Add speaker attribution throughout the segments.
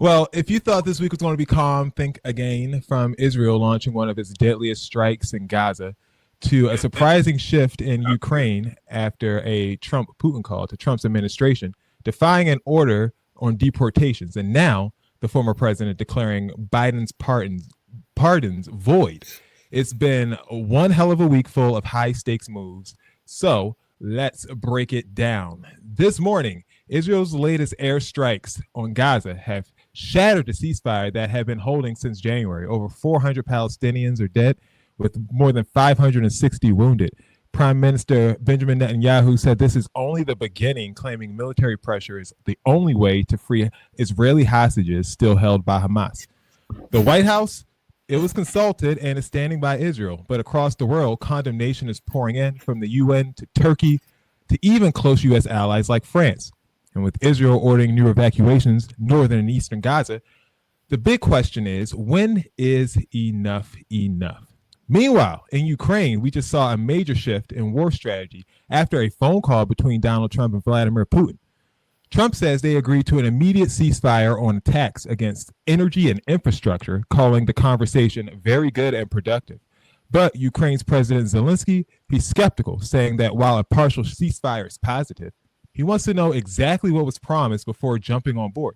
Speaker 1: Well, if you thought this week was going to be calm, think again. From Israel launching one of its deadliest strikes in Gaza to a surprising shift in Ukraine after a Trump Putin call to Trump's administration defying an order on deportations. And now the former president declaring Biden's pardons void. It's been one hell of a week full of high stakes moves. So let's break it down. This morning, Israel's latest airstrikes on Gaza have shattered the ceasefire that had been holding since January. Over 400 Palestinians are dead, with more than 560 wounded. Prime Minister Benjamin Netanyahu said this is only the beginning, claiming military pressure is the only way to free Israeli hostages still held by Hamas. The White House, it was consulted and is standing by Israel, but across the world, condemnation is pouring in from the UN to Turkey to even close U.S. allies like France. And with Israel ordering new evacuations northern and eastern Gaza, the big question is, when is enough enough? Meanwhile, in Ukraine, we just saw a major shift in war strategy after a phone call between Donald Trump and Vladimir Putin. Trump says they agreed to an immediate ceasefire on attacks against energy and infrastructure, calling the conversation very good and productive. But Ukraine's President Zelensky, he's skeptical, saying that while a partial ceasefire is positive, he wants to know exactly what was promised before jumping on board.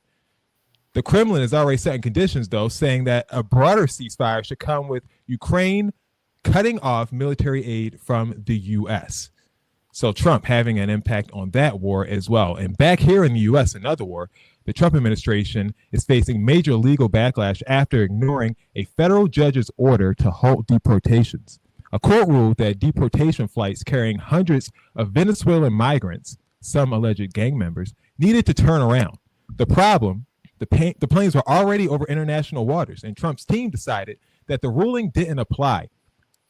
Speaker 1: The Kremlin is already setting conditions, though, saying that a broader ceasefire should come with Ukraine cutting off military aid from the U.S. So Trump having an impact on that war as well. And back here in the U.S., another war, the Trump administration is facing major legal backlash after ignoring a federal judge's order to halt deportations. A court ruled that deportation flights carrying hundreds of Venezuelan migrants, some alleged gang members, needed to turn around. The problem, the planes were already over international waters, and Trump's team decided that the ruling didn't apply.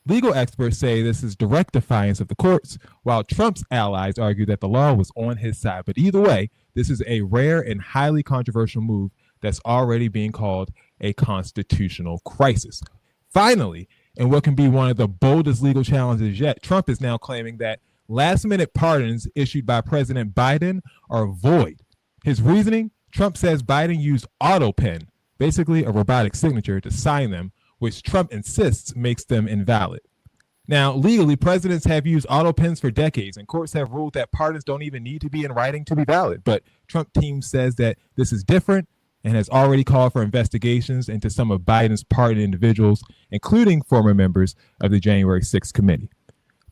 Speaker 1: Legal experts say this is direct defiance of the courts, while Trump's allies argue that the law was on his side. But either way, this is a rare and highly controversial move that's already being called a constitutional crisis. Finally, in what can be one of the boldest legal challenges yet, Trump is now claiming that last-minute pardons issued by President Biden are void. His reasoning? Trump says Biden used AutoPen, basically a robotic signature, to sign them, which Trump insists makes them invalid. Now, legally, presidents have used auto pens for decades, and courts have ruled that pardons don't even need to be in writing to be valid. But Trump team says that this is different and has already called for investigations into some of Biden's pardoned individuals, including former members of the January 6th committee.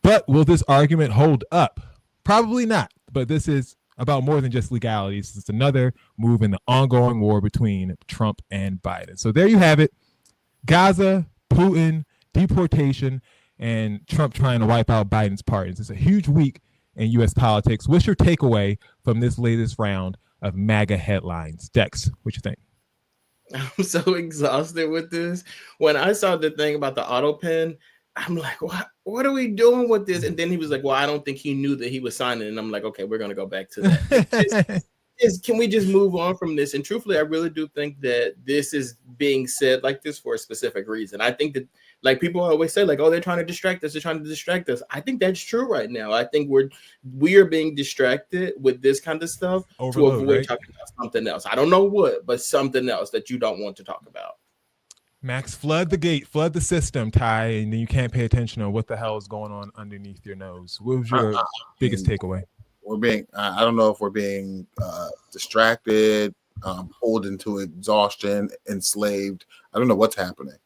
Speaker 1: But will this argument hold up? Probably not. But this is about more than just legalities. It's another move in the ongoing war between Trump and Biden. So there you have it. Gaza, Putin, deportation, and Trump trying to wipe out Biden's pardons. It's a huge week in U.S. politics. What's your takeaway from this latest round of MAGA headlines? Dex, what you think?
Speaker 2: I'm so exhausted with this. When I saw the thing about the auto pen, I'm like, what are we doing with this? And then he was like, well, I don't think he knew that he was signing. And I'm like, okay, we're going to go back to that. Can we just move on from this? And truthfully, I really do think that this is being said like this for a specific reason. I think that, like, people always say, like, oh, they're trying to distract us. They're trying to distract us. I think that's true right now. I think we are being distracted with this kind of stuff to avoid talking about something else. I don't know what, but something else that you don't want to talk about.
Speaker 1: Max, flood the gate, flood the system, Ty, and then you can't pay attention to what the hell is going on underneath your nose. What was your biggest takeaway?
Speaker 3: I don't know if we're being distracted, pulled into exhaustion, enslaved. I don't know what's happening.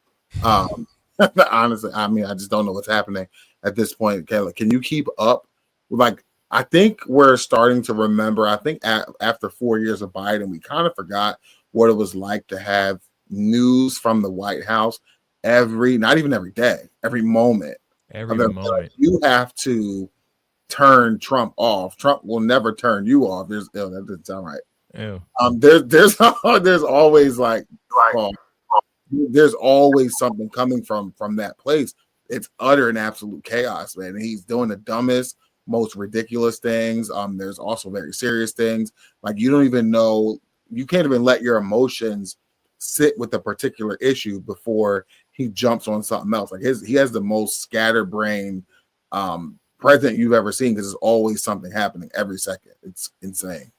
Speaker 3: Honestly, I mean, I just don't know what's happening at this point. Can you keep up? Like, I think we're starting to remember. I think after 4 years of Biden, we kind of forgot what it was like to have news from the White House not even every day, every moment. You have to turn Trump off. Trump will never turn you off. That doesn't sound right.
Speaker 1: Ew.
Speaker 3: There's always there's always something coming from that place. It's utter and absolute chaos, man. And he's doing the dumbest, most ridiculous things. There's also very serious things. Like, you don't even know, you can't even let your emotions sit with a particular issue before he jumps on something else. Like, he has the most scatterbrained president you've ever seen, because there's always something happening every second. It's insane.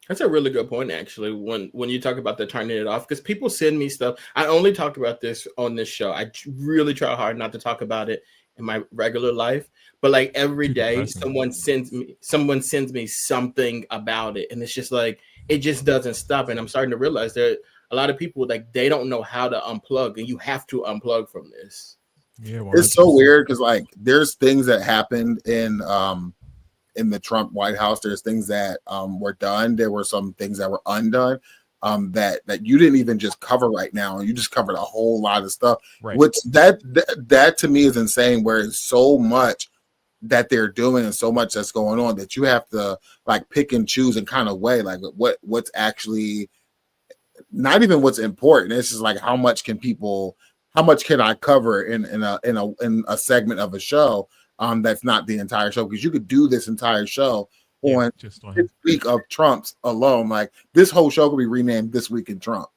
Speaker 2: That's a really good point, actually. When you talk about the turning it off, because people send me stuff. I only talked about this on this show. I really try hard not to talk about it in my regular life, but like every
Speaker 1: Too
Speaker 2: day,
Speaker 1: depressing.
Speaker 2: someone sends me something about it, and it's just like it just doesn't stop. And I'm starting to realize that a lot of people like they don't know how to unplug, and you have to unplug from this.
Speaker 1: Yeah,
Speaker 3: It's so
Speaker 1: 100%.
Speaker 3: weird because like there's things that happened in the Trump White House. There's things that were done. There were some things that were undone that you didn't even just cover right now. You just covered a whole lot of stuff.
Speaker 1: Right.
Speaker 3: Which that to me is insane. Where it's so much that they're doing and so much that's going on that you have to like pick and choose and kind of weigh like what's actually not even what's important. It's just like how much can I cover in a segment of a show that's not the entire show, because you could do this entire show
Speaker 1: Yeah,
Speaker 3: on
Speaker 1: just on
Speaker 3: this
Speaker 1: him.
Speaker 3: week of Trump's alone. Like this whole show could be renamed This Week in Trump.